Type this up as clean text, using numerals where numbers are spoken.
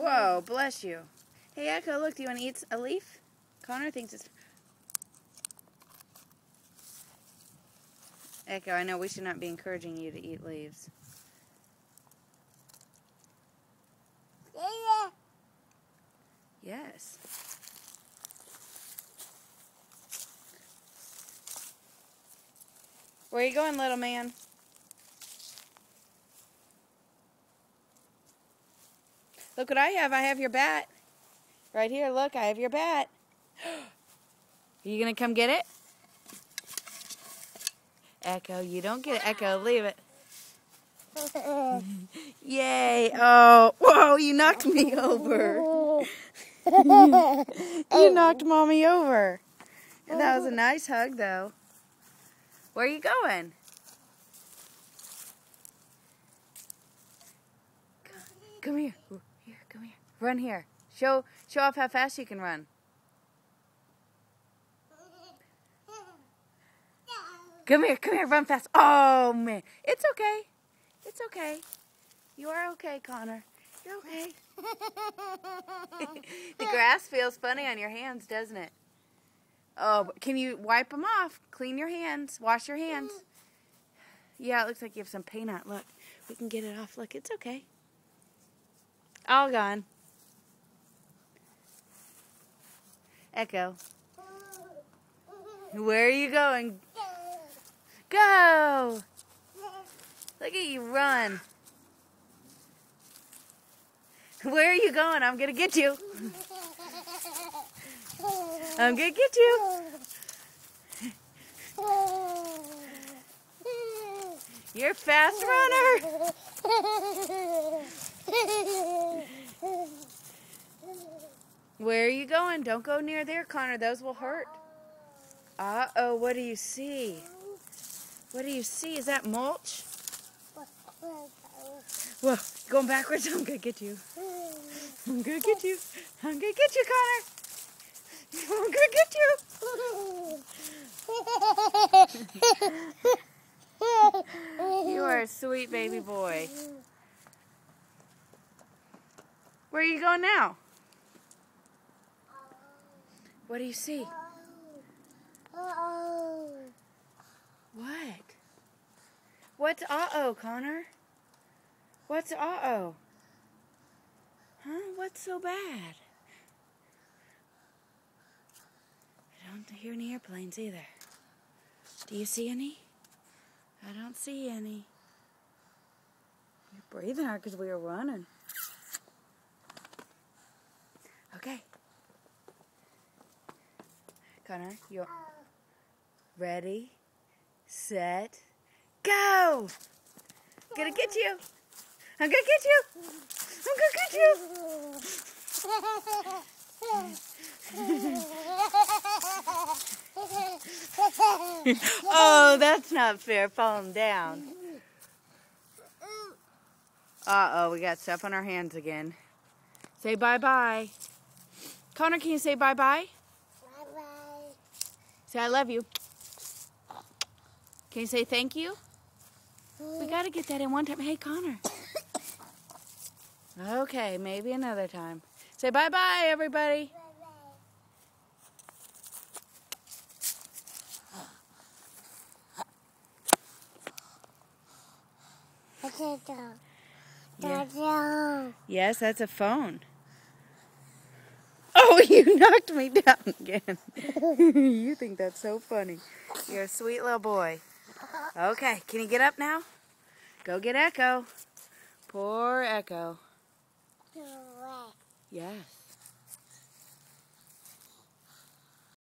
Whoa, bless you. Hey, Echo, look, do you want to eat a leaf? Connor thinks it's... Echo, I know we should not be encouraging you to eat leaves. Yes. Where are you going, little man? Look what I have. I have your bat. Right here, look, I have your bat. Are you going to come get it? Echo, you don't get it. Echo, leave it. Yay. Oh, whoa, you knocked me over. You knocked Mommy over. And that was a nice hug, though. Where are you going? Come here. Here, come here. Run here. Show off how fast you can run. Come here, run fast. Oh, man. It's okay. It's okay. You are okay, Connor. You're okay. The grass feels funny on your hands, doesn't it? Oh, can you wipe them off? Clean your hands. Wash your hands. Yeah, it looks like you have some paint on it. Look, we can get it off. Look, it's okay. All gone. Echo. Where are you going? Go! Look at you run. Where are you going? I'm going to get you. I'm going to get you. You're a fast runner. Where are you going? Don't go near there, Connor. Those will hurt. Uh-oh, what do you see? What do you see? Is that mulch? Whoa, going backwards. I'm going to get you. I'm going to get you. I'm going to get you, Connor. I'm going to get you. You are a sweet baby boy. Where are you going now? What do you see? What? What's uh-oh, Connor? What's uh-oh? Huh? What's so bad? I don't hear any airplanes either. Do you see any? I don't see any. You're breathing hard because we were running. Okay. Connor, you're ready, set, go! I'm gonna get you! I'm gonna get you! I'm gonna get you! Oh, that's not fair. Falling down. Uh-oh, we got stuff on our hands again. Say bye-bye. Connor, can you say bye-bye? Bye-bye. Say I love you. Can you say thank you? We got to get that in one time. Hey, Connor. Okay, maybe another time. Say bye-bye, everybody. Yeah. Yes, that's a phone. Oh, you knocked me down again. You think that's so funny. You're a sweet little boy. Okay, can you get up now? Go get Echo. Poor Echo. Yes.